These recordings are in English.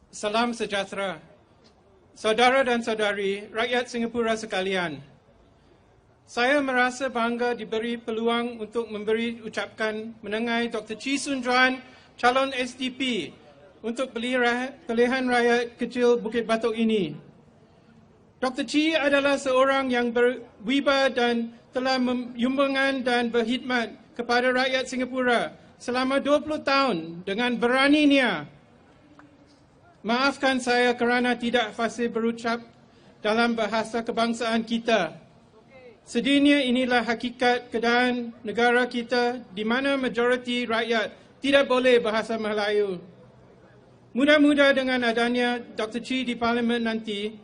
Salam sejahtera, saudara dan saudari, rakyat Singapura sekalian. Saya merasa bangga diberi peluang untuk memberi ucapkan menengai Dr. Chee Soon Juan, calon SDP untuk pilihan raya kecil Bukit Batok ini. Dr. Chee adalah seorang yang berwibawa dan telah menyumbangkan dan berkhidmat kepada rakyat Singapura selama 20 tahun dengan beraninya. Maafkan saya kerana tidak fasih berucap dalam bahasa kebangsaan kita. Sedihnya inilah hakikat keadaan negara kita di mana majoriti rakyat tidak boleh bahasa Melayu. Mudah-mudahan dengan adanya Dr. Chee di Parlimen nanti,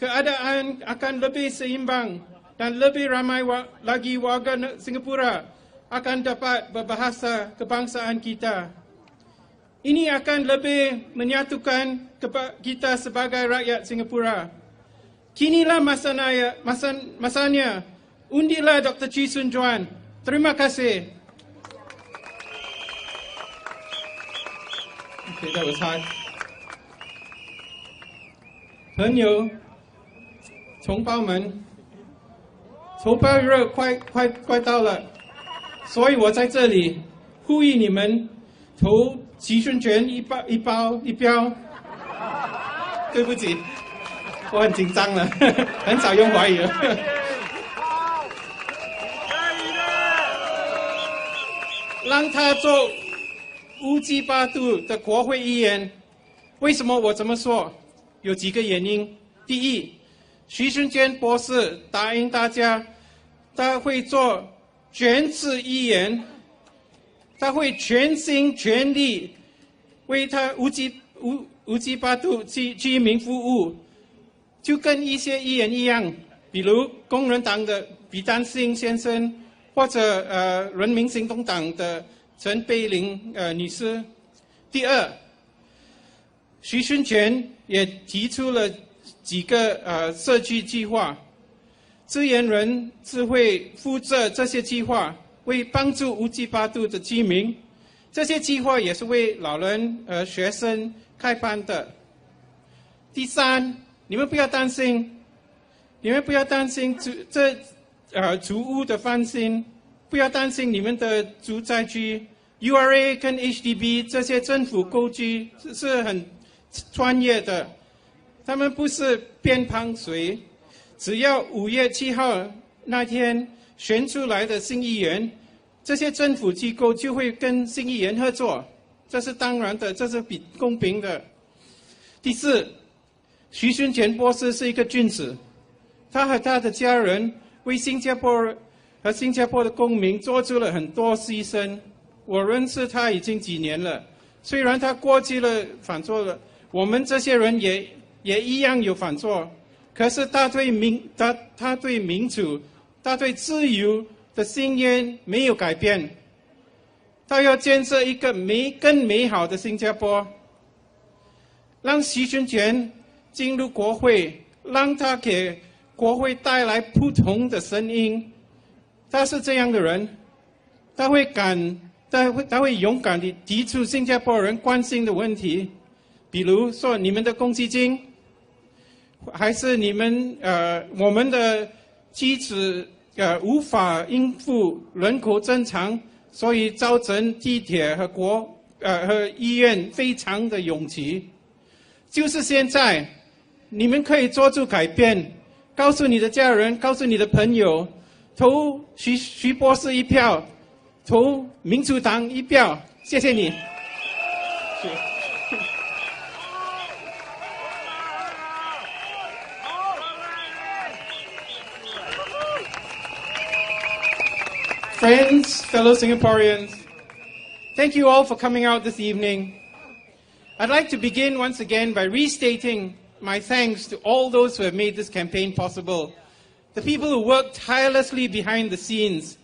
keadaan akan lebih seimbang dan lebih ramai lagi warga Singapura akan dapat berbahasa kebangsaan kita. Ini akan lebih menyatukan kita sebagai rakyat Singapura. Kinilah masanya. Undilah Dr. Chee Soon Juan. Terima kasih. Okay, that was hard. 朋友、同胞们，投票日快到了，所以我在这里呼吁你们投齐顺权一标。对不起，我很紧张了，很少用华语了。让他做乌鸡巴杜的国会议员。为什么我这么说？有几个原因。第一，徐顺权博士答应大家，他会做全职议员。他会全心全力为他乌鸡巴杜居民服务，就跟一些议员一样，比如工人党的比丹星先生，或者人民行动党的陈贝玲女士。第二，徐顺权也提出了几个社区计划，资源人自会负责这些计划。为帮助乌鸡巴杜的居民，这些计划也是为老人学生开办的。第三，你们不要担心，租屋的翻新，不要担心你们的住宅区 URA 跟 SDP 这些政府购局是很专业的，他们不是偏帮谁，只要5月7号那天选出来的新议员，这些政府机构就会跟新议员合作，这是当然的，这是公平的。第四，徐顺权博士是一个君子，他和他的家人为新加坡和新加坡的公民做出了很多牺牲。我认识他已经几年了，虽然他过去了犯错了，我们这些人也一样有犯错，可是他对民主，他对自由的信念没有改变，他要建设一个更美好的新加坡，让徐顺权进入国会，让他给国会带来不同的声音。他是这样的人，他会勇敢地提出新加坡人关心的问题，比如说你们的公积金，还是我们的机制无法应付人口增长，所以造成地铁和医院非常的拥挤。就是现在，你们可以做出改变，告诉你的家人，告诉你的朋友，投徐博士一票，投民主党一票。谢谢你。Friends, fellow Singaporeans, thank you all for coming out this evening. I'd like to begin once again by restating my thanks to all those who have made this campaign possible. The people who worked tirelessly behind the scenes,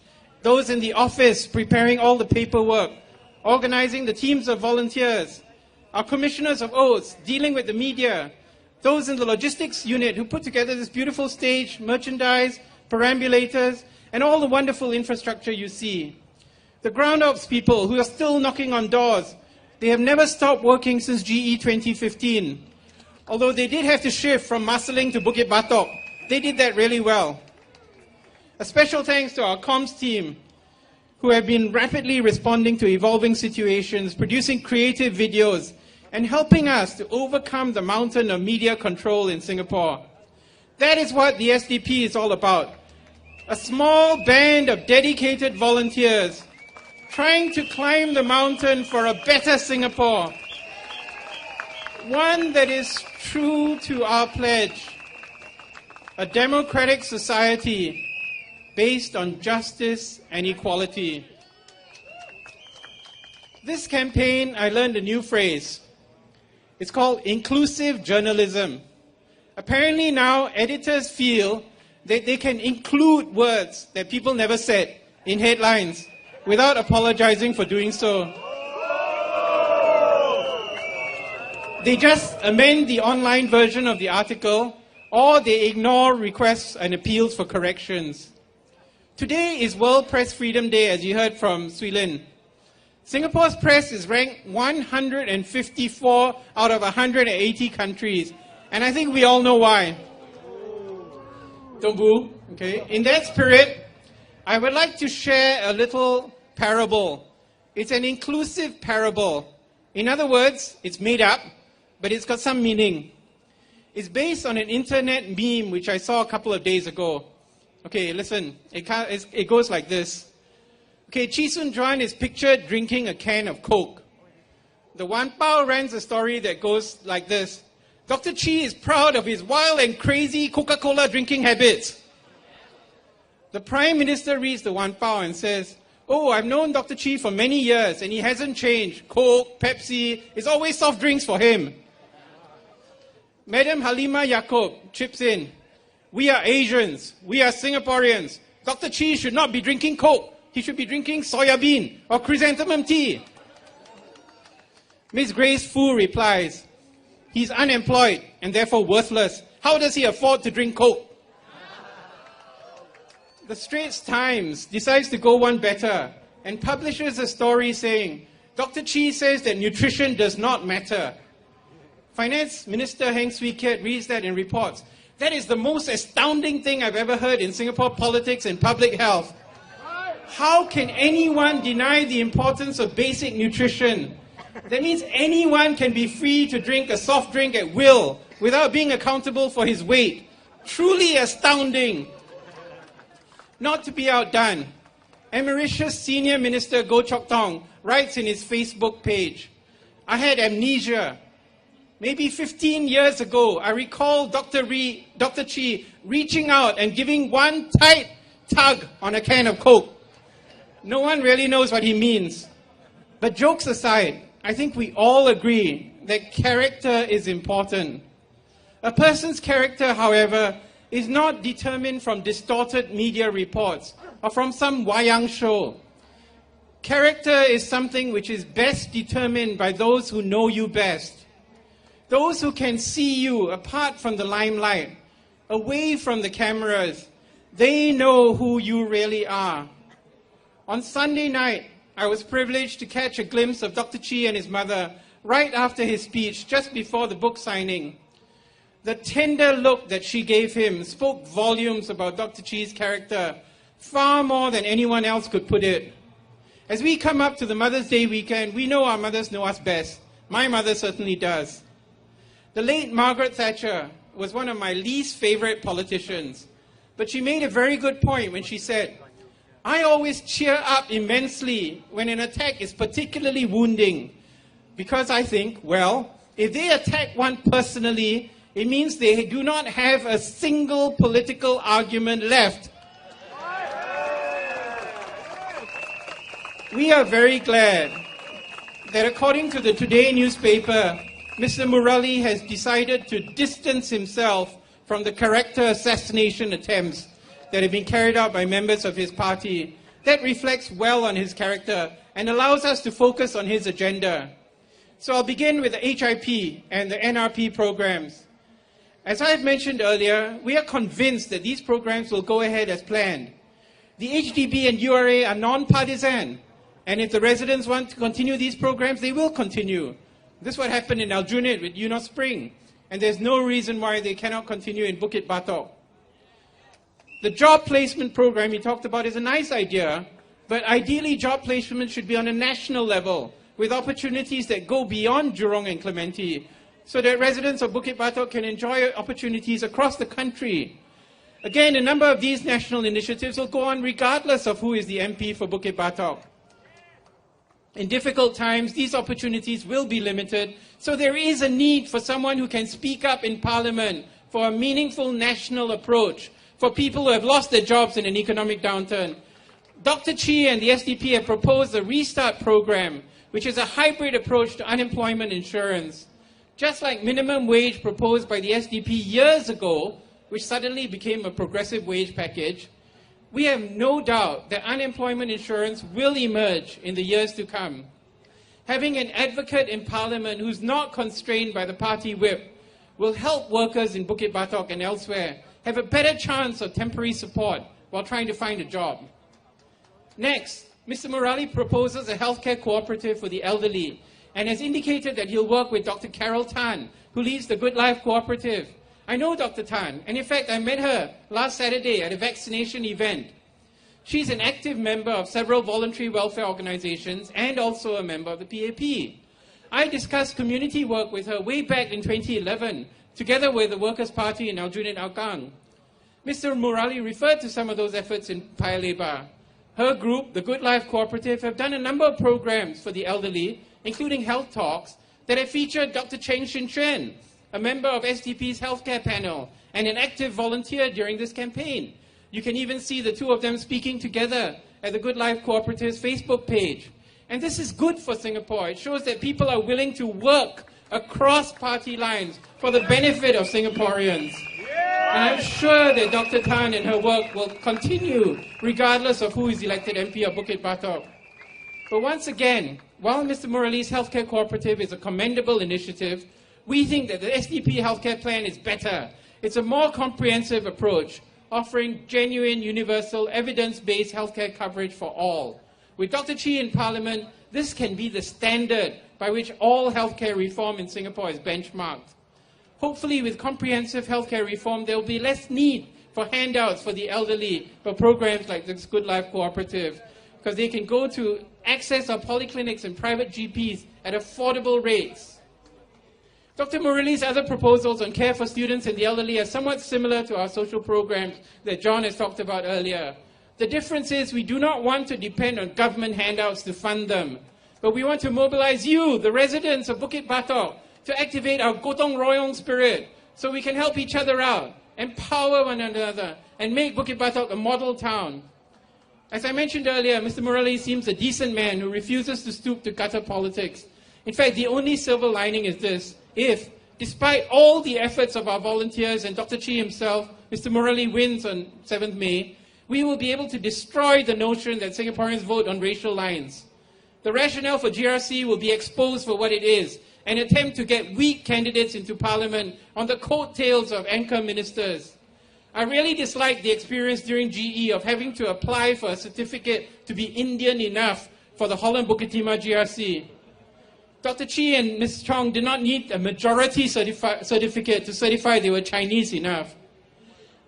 those in the office preparing all the paperwork, organizing the teams of volunteers, our commissioners of oaths dealing with the media, those in the logistics unit who put together this beautiful stage, merchandise, perambulators, and all the wonderful infrastructure you see. The ground ops people who are still knocking on doors, They have never stopped working since GE 2015. Although they did have to shift from Marsiling to Bukit Batok. They did that really well. A special thanks to our comms team, who have been rapidly responding to evolving situations, producing creative videos, and helping us to overcome the mountain of media control in Singapore. That is what the SDP is all about. A small band of dedicated volunteers trying to climb the mountain for a better Singapore. One that is true to our pledge. A democratic society based on justice and equality. This campaign, I learned a new phrase. It's called inclusive journalism. Apparently now editors feel that they can include words that people never said in headlines without apologizing for doing so. They just amend the online version of the article, or they ignore requests and appeals for corrections. Today is World Press Freedom Day, as you heard from Swee Lin. Singapore's press is ranked 154 out of 180 countries. And I think we all know why. Don't boo. Okay. In that spirit, I would like to share a little parable. It's an inclusive parable. In other words, it's made up, but it's got some meaning. It's based on an internet meme which I saw a couple of days ago. Okay, listen. It goes like this. Okay, Chee Soon Juan is pictured drinking a can of Coke. The Wan Pao runs a story that goes like this. Dr. Chee is proud of his wild and crazy Coca-Cola drinking habits. The Prime Minister reads the Wan Pao and says, oh, I've known Dr. Chee for many years and he hasn't changed. Coke, Pepsi, it's always soft drinks for him. Madam Halima Yaakob chips in. We are Asians. We are Singaporeans. Dr. Chee should not be drinking Coke. He should be drinking soya bean or chrysanthemum tea. Miss Grace Fu replies, he's unemployed and therefore worthless. How does he afford to drink Coke? The Straits Times decides to go one better and publishes a story saying, Dr. Chee says that nutrition does not matter. Finance Minister Heng Swee Keat reads that and reports, that is the most astounding thing I've ever heard in Singapore politics and public health. How can anyone deny the importance of basic nutrition? That means anyone can be free to drink a soft drink at will without being accountable for his weight. Truly astounding. Not to be outdone, Emeritus Senior Minister Goh Chok Tong writes in his Facebook page, I had amnesia. Maybe 15 years ago, I recall Dr. Chee reaching out and giving one tight tug on a can of Coke. No one really knows what he means. But jokes aside, I think we all agree that character is important. A person's character, however, is not determined from distorted media reports or from some wayang show. Character is something which is best determined by those who know you best. Those who can see you apart from the limelight, away from the cameras. They know who you really are. On Sunday night, I was privileged to catch a glimpse of Dr. Chee and his mother right after his speech, just before the book signing. The tender look that she gave him spoke volumes about Dr. Chee's character, far more than anyone else could put it. As we come up to the Mother's Day weekend, we know our mothers know us best. My mother certainly does. The late Margaret Thatcher was one of my least favorite politicians, but she made a very good point when she said, I always cheer up immensely when an attack is particularly wounding, because I think, well, if they attack one personally, it means they do not have a single political argument left. We are very glad that according to the Today newspaper, Mr. Murali has decided to distance himself from the character assassination attempts that have been carried out by members of his party. That reflects well on his character and allows us to focus on his agenda. So I'll begin with the HIP and the NRP programs. As I have mentioned earlier, we are convinced that these programs will go ahead as planned. The HDB and URA are non-partisan, And if the residents want to continue these programs, they will continue. This is what happened in Aljunied with Yunos Spring. And there's no reason why they cannot continue in Bukit Batok. The job placement program he talked about is a nice idea, but ideally job placement should be on a national level with opportunities that go beyond Jurong and Clementi so that residents of Bukit Batok can enjoy opportunities across the country. Again, a number of these national initiatives will go on regardless of who is the MP for Bukit Batok. In difficult times, these opportunities will be limited, so there is a need for someone who can speak up in Parliament for a meaningful national approach for people who have lost their jobs in an economic downturn. Dr. Chi and the SDP have proposed the Restart program, which is a hybrid approach to unemployment insurance. Just like minimum wage proposed by the SDP years ago, which suddenly became a progressive wage package, we have no doubt that unemployment insurance will emerge in the years to come. Having an advocate in Parliament who's not constrained by the party whip will help workers in Bukit Batok and elsewhere have a better chance of temporary support while trying to find a job. Next, Mr. Murali proposes a healthcare cooperative for the elderly and has indicated that he'll work with Dr. Carol Tan, who leads the Good Life Cooperative. I know Dr. Tan, and in fact, I met her last Saturday at a vaccination event. She's an active member of several voluntary welfare organizations and also a member of the PAP. I discussed community work with her way back in 2011, together with the Workers' Party in Aljunied Alkang. Mr. Murali referred to some of those efforts in Paya Lebar. Her group, the Good Life Cooperative, have done a number of programs for the elderly, including health talks, that have featured Dr. Cheng Shin Chuan, a member of SDP's healthcare panel and an active volunteer during this campaign. You can even see the two of them speaking together at the Good Life Cooperative's Facebook page. And this is good for Singapore. It shows that people are willing to work across party lines for the benefit of Singaporeans. And I'm sure that Dr. Tan and her work will continue regardless of who is elected MP of Bukit Batok. But once again, while Mr. Murali's healthcare cooperative is a commendable initiative, we think that the SDP healthcare plan is better. It's a more comprehensive approach, offering genuine, universal, evidence-based healthcare coverage for all. With Dr. Chi in Parliament, this can be the standard by which all healthcare reform in Singapore is benchmarked. Hopefully, with comprehensive healthcare reform, there will be less need for handouts for the elderly for programs like this Good Life Cooperative, because they can go to access our polyclinics and private GPs at affordable rates. Dr. Murali's other proposals on care for students and the elderly are somewhat similar to our social programs that John has talked about earlier. The difference is we do not want to depend on government handouts to fund them, but we want to mobilize you, the residents of Bukit Batok, to activate our Gotong Royong spirit so we can help each other out, empower one another, and make Bukit Batok a model town. As I mentioned earlier, Mr. Murali seems a decent man who refuses to stoop to gutter politics. In fact, the only silver lining is this: if, despite all the efforts of our volunteers and Dr. Chi himself, Mr. Murali wins on 7th May, we will be able to destroy the notion that Singaporeans vote on racial lines. The rationale for GRC will be exposed for what it is, an attempt to get weak candidates into Parliament on the coattails of anchor ministers. I really disliked the experience during GE of having to apply for a certificate to be Indian enough for the Holland Bukit Timah GRC. Dr. Chi and Ms. Chong did not need a majority certificate to certify they were Chinese enough.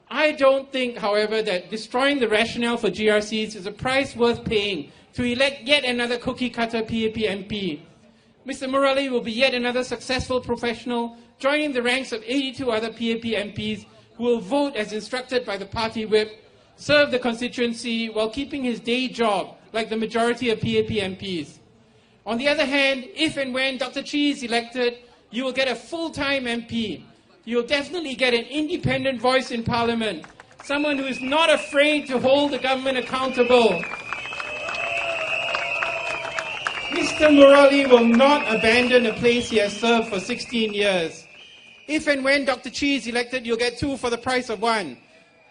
I don't think, however, that destroying the rationale for GRCs is a price worth paying to elect yet another cookie-cutter PAP MP. Mr. Murali will be yet another successful professional, joining the ranks of 82 other PAP MPs who will vote as instructed by the party whip, serve the constituency while keeping his day job like the majority of PAP MPs. On the other hand, if and when Dr. Chi is elected, you will get a full-time MP. You will definitely get an independent voice in Parliament, someone who is not afraid to hold the government accountable. Mr. Murali will not abandon a place he has served for 16 years. If and when Dr. Chi is elected, you'll get two for the price of one.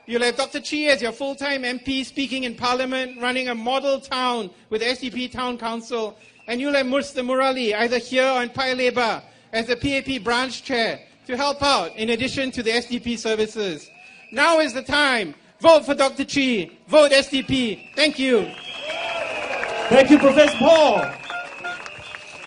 You'll have Dr. Chi as your full-time MP speaking in Parliament, running a model town with SDP Town Council, and you'll have Mr. Murali either here or in Paya Lebar as the PAP branch chair to help out in addition to the SDP services. Now is the time. Vote for Dr. Chi. Vote SDP. Thank you. Thank you, Professor Paul.